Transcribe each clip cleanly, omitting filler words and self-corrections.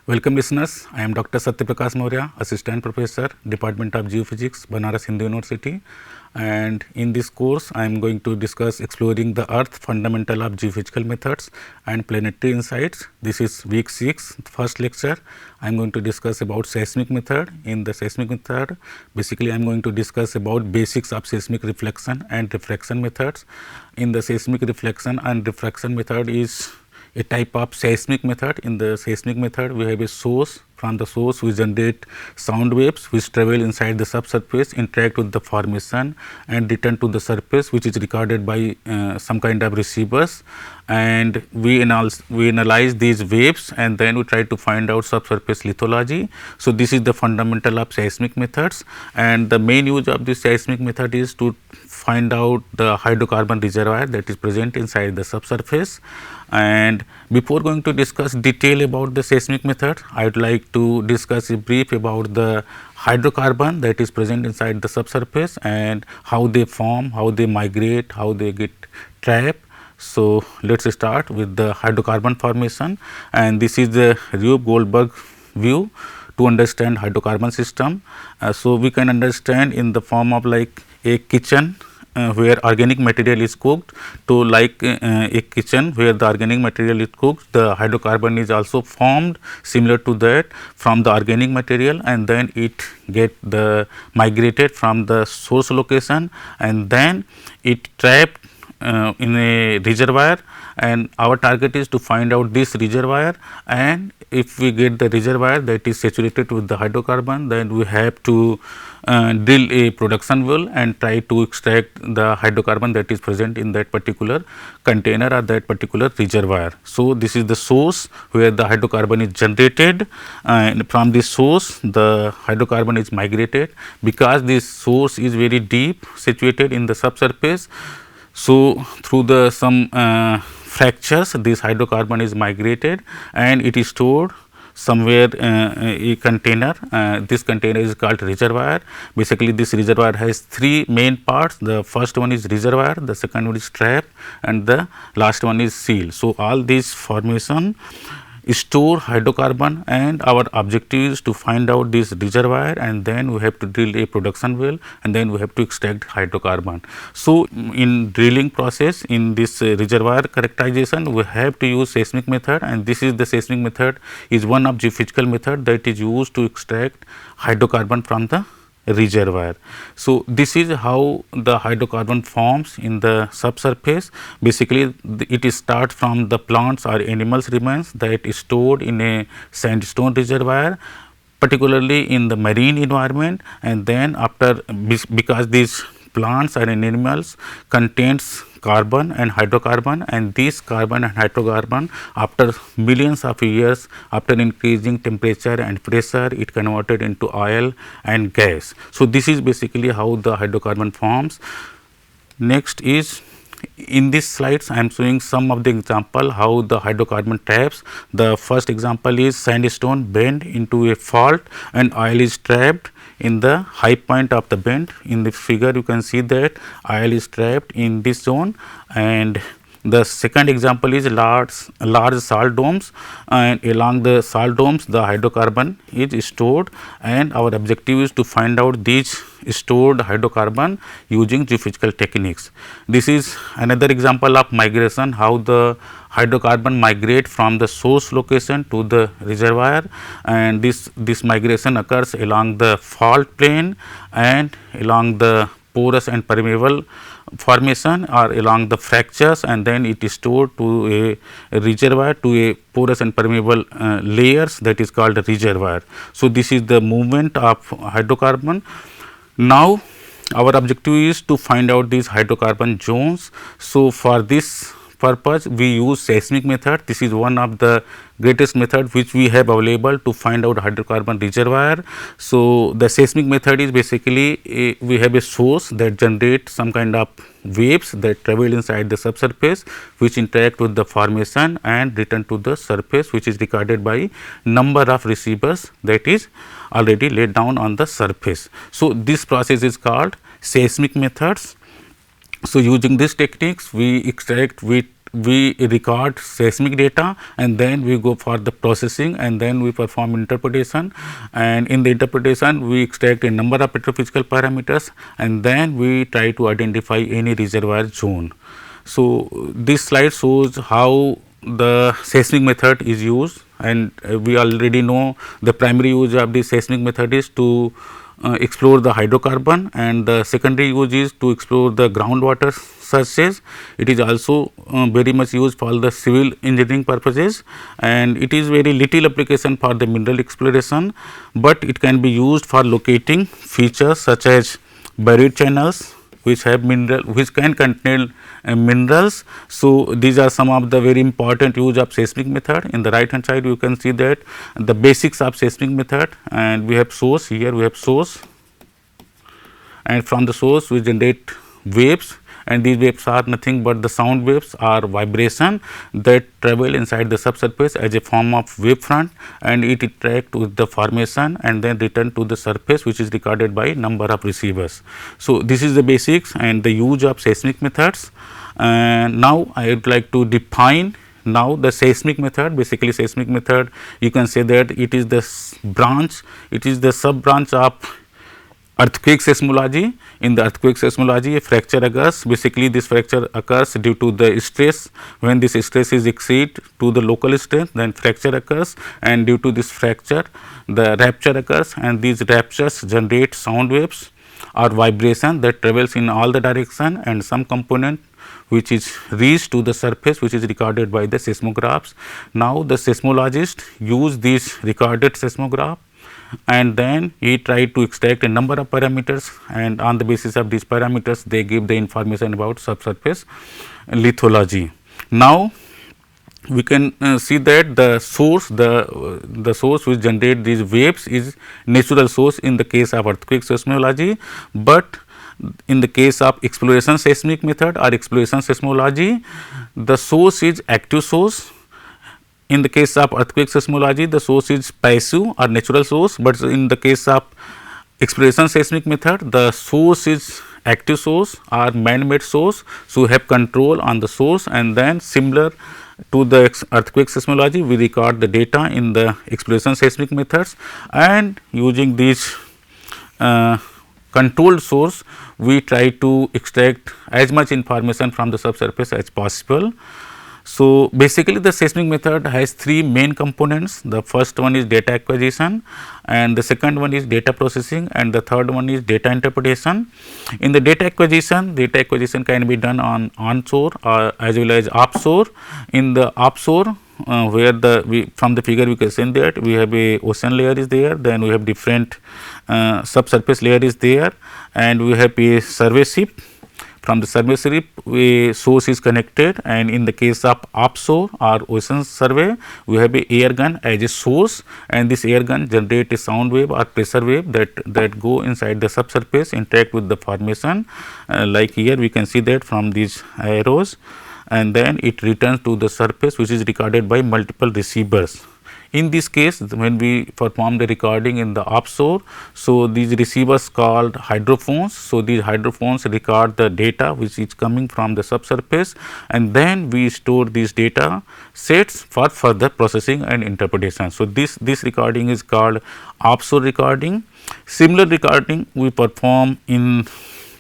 Welcome listeners, I am Dr. Satyaprakash Maurya, Assistant Professor, Department of Geophysics, Banaras Hindu University, and in this course I am going to discuss exploring the earth fundamental of geophysical methods and planetary insights. This is week 6, first lecture. I am going to discuss about seismic method. In the seismic method, basically I am going to discuss about basics of seismic reflection and refraction methods. In the seismic reflection and refraction method is a type of seismic method. In the seismic method, we have a source. From the source, we generate sound waves which travel inside the subsurface, interact with the formation and return to the surface, which is recorded by some kind of receivers, and we analyze these waves and then we try to find out subsurface lithology. So, this is the fundamental of seismic methods, and the main use of this seismic method is to find out the hydrocarbon reservoir that is present inside the subsurface. And before going to discuss detail about the seismic method, I would like to discuss a brief about the hydrocarbon that is present inside the subsurface and how they form, how they migrate, how they get trapped. So, let us start with the hydrocarbon formation, and this is the Rube Goldberg view to understand hydrocarbon system. So, we can understand in the form of like a kitchen where organic material is cooked, to like a kitchen where the organic material is cooked, the hydrocarbon is also formed similar to that from the organic material, and then it get the migrated from the source location and then it trapped in a reservoir, and our target is to find out this reservoir. And if we get the reservoir that is saturated with the hydrocarbon, then we have to drill a production well and try to extract the hydrocarbon that is present in that particular container or that particular reservoir. So, this is the source where the hydrocarbon is generated, and from this source the hydrocarbon is migrated. Because this source is very deep situated in the subsurface, so through the some fractures this hydrocarbon is migrated and it is stored somewhere a container. This container is called reservoir. Basically, this reservoir has three main parts. The first one is reservoir, the second one is trap, and the last one is seal. So, all these formation store hydrocarbon, and our objective is to find out this reservoir, and then we have to drill a production well and then we have to extract hydrocarbon. So, in drilling process in this reservoir characterization, we have to use seismic method, and this is the seismic method is one of geophysical method that is used to extract hydrocarbon from the reservoir. So, this is how the hydrocarbon forms in the subsurface. Basically, it is start from the plants or animals remains that is stored in a sandstone reservoir, particularly in the marine environment, and then after, because these plants and animals contains carbon and hydrocarbon, and this carbon and hydrocarbon after millions of years, after increasing temperature and pressure, it converted into oil and gas. So, this is basically how the hydrocarbon forms. Next is, in these slides I am showing some of the example how the hydrocarbon traps. The first example is sandstone bent into a fault and oil is trapped in the high point of the bend. In the figure you can see that oil is trapped in this zone. And the second example is large salt domes, and along the salt domes the hydrocarbon is stored, and our objective is to find out these stored hydrocarbon using geophysical techniques. This is another example of migration, how the hydrocarbon migrate from the source location to the reservoir, and this migration occurs along the fault plane and along the porous and permeable formation or along the fractures, and then it is stored to a reservoir, to a porous and permeable layers, that is called a reservoir. So, this is the movement of hydrocarbon. Now, our objective is to find out these hydrocarbon zones. So, for this purpose we use seismic method. This is one of the greatest method which we have available to find out hydrocarbon reservoir. So, the seismic method is basically we have a source that generates some kind of waves that travel inside the subsurface, which interact with the formation and return to the surface, which is recorded by number of receivers that is already laid down on the surface. So, this process is called seismic methods. So, using these techniques we extract with we record seismic data, and then we go for the processing, and then we perform interpretation, and in the interpretation we extract a number of petrophysical parameters, and then we try to identify any reservoir zone. So, this slide shows how the seismic method is used, and we already know the primary use of the seismic method is to explore the hydrocarbon, and the secondary use is to explore the groundwater sources. It is also very much used for the civil engineering purposes, and it is very little application for the mineral exploration, but it can be used for locating features such as buried channels which have mineral, which can contain minerals. So, these are some of the very important use of seismic method. In the right hand side you can see that the basics of seismic method, and we have source, here we have source, and from the source we generate waves, and these waves are nothing but the sound waves or vibration that travel inside the subsurface as a form of wave front, and it interact with the formation and then return to the surface, which is recorded by number of receivers. So, this is the basics and the use of seismic methods. And now I would like to define now the seismic method. Basically, seismic method, you can say that it is the branch, it is the sub branch of earthquake seismology. In the earthquake seismology, a fracture occurs. Basically, this fracture occurs due to the stress. When this stress is exceed to the local strength, then fracture occurs, and due to this fracture, the rupture occurs, and these ruptures generate sound waves or vibration that travels in all the direction, and some component which is reached to the surface, which is recorded by the seismographs. Now, the seismologist use this recorded seismograph, and then he try to extract a number of parameters, and on the basis of these parameters they give the information about subsurface lithology. Now, we can see that the source, the source which generate these waves is natural source in the case of earthquake seismology, but in the case of exploration seismic method or exploration seismology, the source is active source. In the case of earthquake seismology, the source is passive or natural source, but in the case of exploration seismic method, the source is active source or man-made source. So, we have control on the source, and then similar to the earthquake seismology, we record the data in the exploration seismic methods, and using these controlled source, we try to extract as much information from the subsurface as possible. So, basically the seismic method has three main components. The first one is data acquisition, and the second one is data processing, and the third one is data interpretation. In the data acquisition can be done on onshore or as well as offshore. In the offshore, where from the figure we can see that we have a ocean layer is there, then we have different subsurface layer is there, and we have a survey ship. From the survey ship, a source is connected, and in the case of offshore or ocean survey, we have a air gun as a source, and this air gun generate a sound wave or pressure wave that go inside the subsurface, interact with the formation. Like here we can see that from these arrows, and then it returns to the surface, which is recorded by multiple receivers. In this case, when we perform the recording in the offshore, so these receivers called hydrophones. So, these hydrophones record the data which is coming from the subsurface, and then we store these data sets for further processing and interpretation. So, this recording is called offshore recording. Similar recording we perform in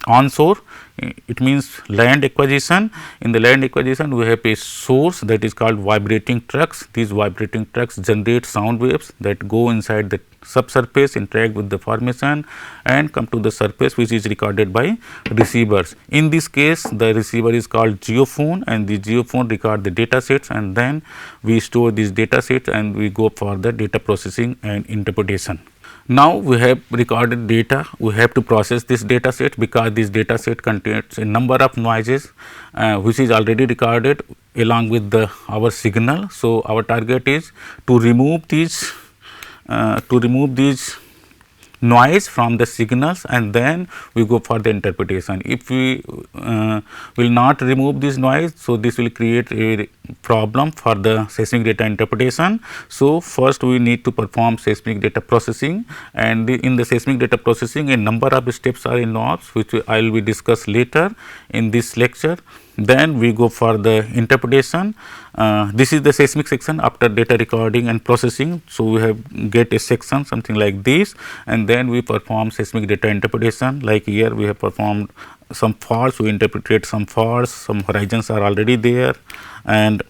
onshore. It means land acquisition. In the land acquisition, we have a source that is called vibrating trucks. These vibrating trucks generate sound waves that go inside the subsurface, interact with the formation, and come to the surface, which is recorded by receivers. In this case, the receiver is called geophone, and the geophone record the data sets, and then we store these data sets and we go for the data processing and interpretation. Now, we have recorded data, we have to process this data set, because this data set contains a number of noises which is already recorded along with our signal. So, our target is to remove these noise from the signals, and then we go for the interpretation. If we will not remove this noise, so this will create a problem for the seismic data interpretation. So, first we need to perform seismic data processing, and in the seismic data processing a number of steps are involved, which I will be discussed later in this lecture. Then we go for the interpretation. This is the seismic section after data recording and processing. So, we have get a section something like this, and then we perform seismic data interpretation. Like here we have performed some faults, we interpreted some faults, some horizons are already there, and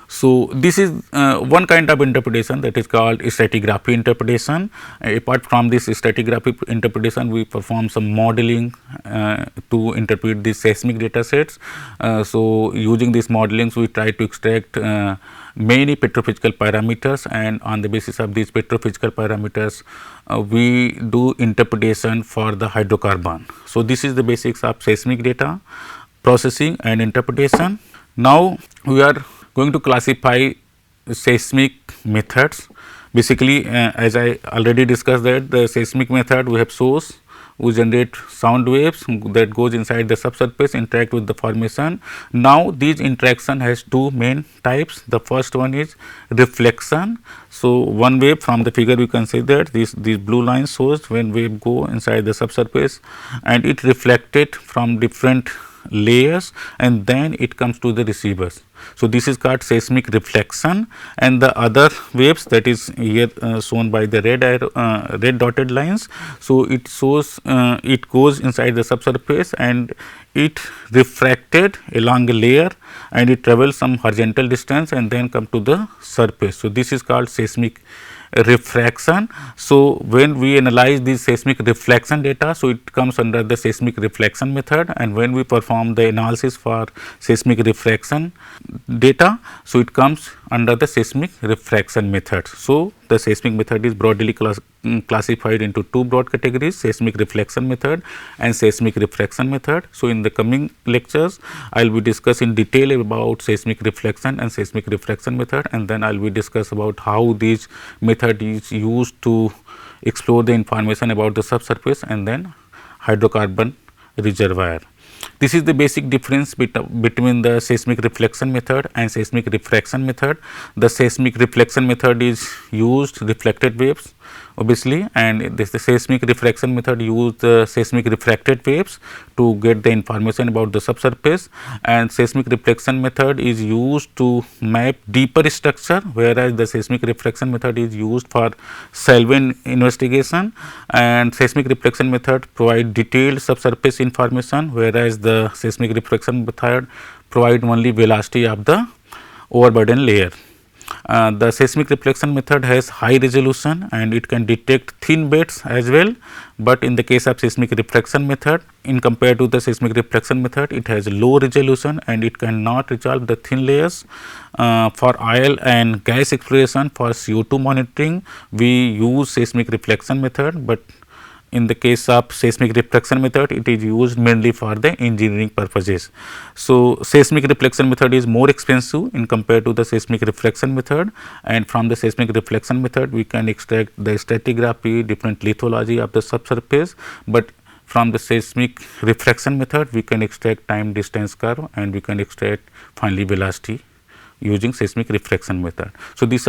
so this is one kind of interpretation, that is called stratigraphy interpretation. Apart from this stratigraphy interpretation, we perform some modeling to interpret the seismic data sets. So, using these modelings we try to extract many petrophysical parameters, and on the basis of these petrophysical parameters we do interpretation for the hydrocarbon. So, this is the basics of seismic data processing and interpretation. Now, we are going to classify seismic methods. Basically, as I already discussed, that the seismic method we have source, we generate sound waves that goes inside the subsurface, interact with the formation. Now, these interaction has two main types. The first one is reflection. So, one wave from the figure you can see that these blue line shows when wave go inside the subsurface and it reflected from different layers and then it comes to the receivers. So, this is called seismic reflection, and the other waves, that is here shown by the red arrow, red dotted lines. So, it shows it goes inside the subsurface and it refracted along a layer and it travels some horizontal distance and then come to the surface. So, this is called seismic refraction. So, when we analyze this seismic reflection data, so it comes under the seismic reflection method, and when we perform the analysis for seismic refraction data, so it comes under the seismic refraction method. So, the seismic method is broadly classified into two broad categories, seismic reflection method and seismic refraction method. So, in the coming lectures I will be discuss in detail about seismic reflection and seismic refraction method, and then I will be discuss about how these method is used to explore the information about the subsurface and then hydrocarbon reservoir. This is the basic difference between the seismic reflection method and seismic refraction method. The seismic reflection method is used reflected waves obviously, and the seismic refraction method use the seismic refracted waves to get the information about the subsurface, and seismic reflection method is used to map deeper structure, whereas the seismic refraction method is used for shallow investigation, and seismic reflection method provide detailed subsurface information, whereas the seismic refraction method provide only velocity of the overburden layer. The seismic reflection method has high resolution and it can detect thin beds as well, but in the case of seismic refraction method, in compared to the seismic reflection method, it has low resolution and it cannot resolve the thin layers. For oil and gas exploration, for CO2 monitoring, we use seismic reflection method, but in the case of seismic reflection method, it is used mainly for the engineering purposes. So, seismic reflection method is more expensive in compared to the seismic reflection method, and from the seismic reflection method we can extract the stratigraphy, different lithology of the subsurface, but from the seismic refraction method we can extract time distance curve and we can extract finally velocity using seismic refraction method. So, this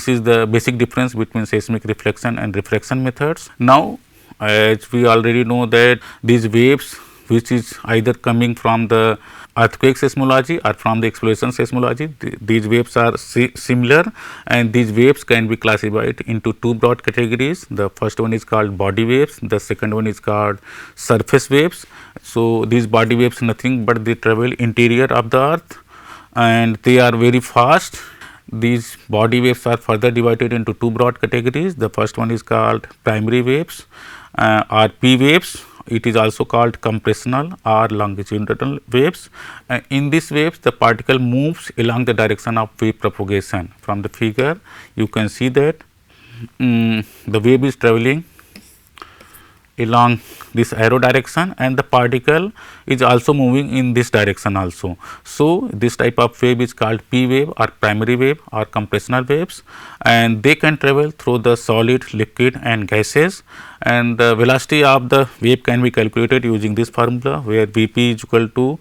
is the basic difference between seismic reflection and refraction methods. Now, as we already know that these waves which is either coming from the earthquake seismology or from the exploration seismology, these waves are similar, and these waves can be classified into two broad categories. The first one is called body waves, the second one is called surface waves. So, these body waves nothing but they travel interior of the earth and they are very fast. These body waves are further divided into two broad categories. The first one is called primary waves or P waves. It is also called compressional or longitudinal waves. In these waves, the particle moves along the direction of wave propagation. From the figure, you can see that the wave is traveling along this arrow direction and the particle is also moving in this direction also. So, this type of wave is called P wave or primary wave or compressional waves, and they can travel through the solid, liquid and gases, and the velocity of the wave can be calculated using this formula where Vp is equal to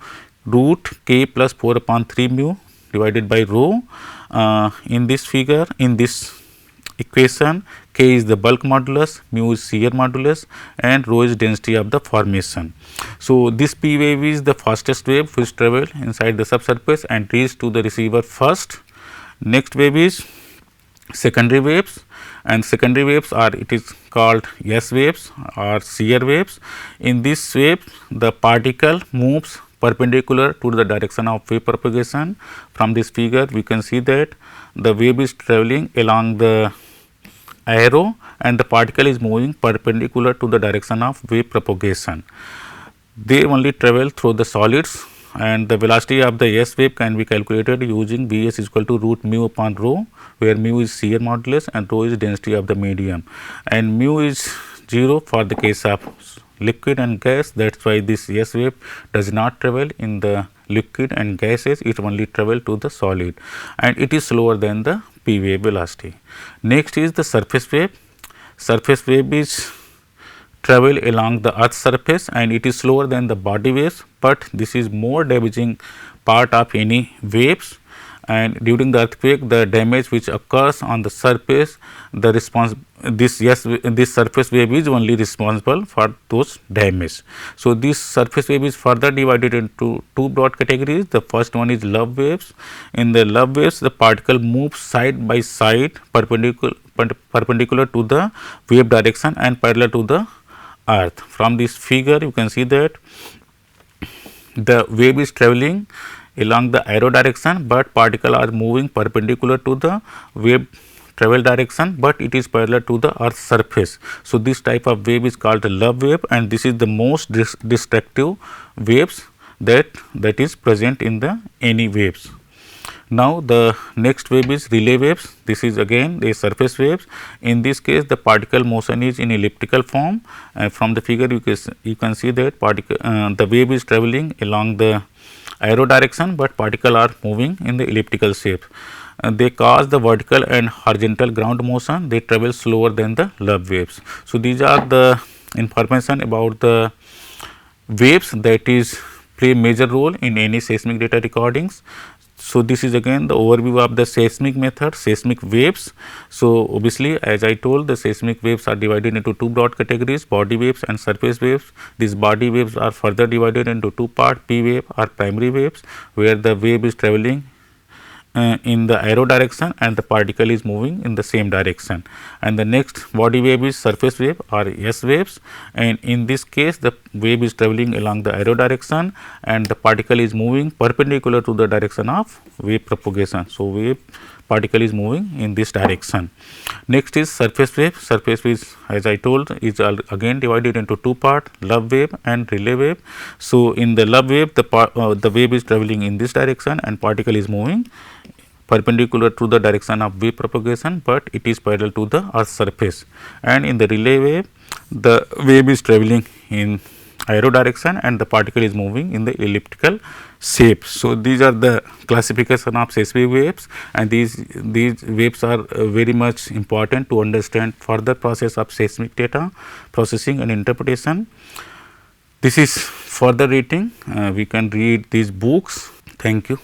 root k plus 4 upon 3 mu divided by rho. In this figure, in this equation, k is the bulk modulus, mu is shear modulus, and rho is density of the formation. So, this P wave is the fastest wave which travel inside the subsurface and reach to the receiver first. Next wave is secondary waves, and secondary waves are, it is called S waves or shear waves. In this wave, the particle moves perpendicular to the direction of wave propagation. From this figure, we can see that the wave is traveling along the arrow and the particle is moving perpendicular to the direction of wave propagation. They only travel through the solids, and the velocity of the S wave can be calculated using V s is equal to root mu upon rho, where mu is shear modulus and rho is density of the medium, and mu is 0 for the case of liquid and gas. That is why this S wave does not travel in the liquid and gases, it only travel to the solid, and it is slower than the P wave velocity. Next is the surface wave. Surface wave is travel along the earth's surface and it is slower than the body waves, but this is more damaging part of any waves, and during the earthquake the damage which occurs on the surface, the response this surface wave is only responsible for those damage. So, this surface wave is further divided into two broad categories. The first one is love waves. In the love waves, the particle moves side by side perpendicular to the wave direction and parallel to the earth. From this figure, you can see that the wave is traveling along the arrow direction, but particle are moving perpendicular to the wave travel direction, but it is parallel to the earth's surface. So, this type of wave is called the love wave, and this is the most destructive waves that is present in the any waves. Now, the next wave is relay waves. This is again the surface waves. In this case, the particle motion is in elliptical form. From the figure, you can see that the wave is traveling along the arrow direction, but particle are moving in the elliptical shape. They cause the vertical and horizontal ground motion. They travel slower than the love waves. So, these are the information about the waves that is play major role in any seismic data recordings. So, this is again the overview of the seismic method, seismic waves. So, obviously, as I told, the seismic waves are divided into two broad categories, body waves and surface waves. These body waves are further divided into two parts, P wave or primary waves, where the wave is traveling in the arrow direction and the particle is moving in the same direction, and the next body wave is surface wave or S waves, and in this case the wave is traveling along the arrow direction and the particle is moving perpendicular to the direction of wave propagation. So, wave particle is moving in this direction. Next is surface wave. Surface wave, as I told, is again divided into two parts, love wave and relay wave. So, in the love wave the wave is traveling in this direction and particle is moving perpendicular to the direction of wave propagation, but it is parallel to the earth's surface, and in the relay wave the wave is traveling in arrow direction and the particle is moving in the elliptical shape. So, these are the classification of seismic waves, and these waves are very much important to understand further process of seismic data processing and interpretation. This is further reading, we can read these books. Thank you.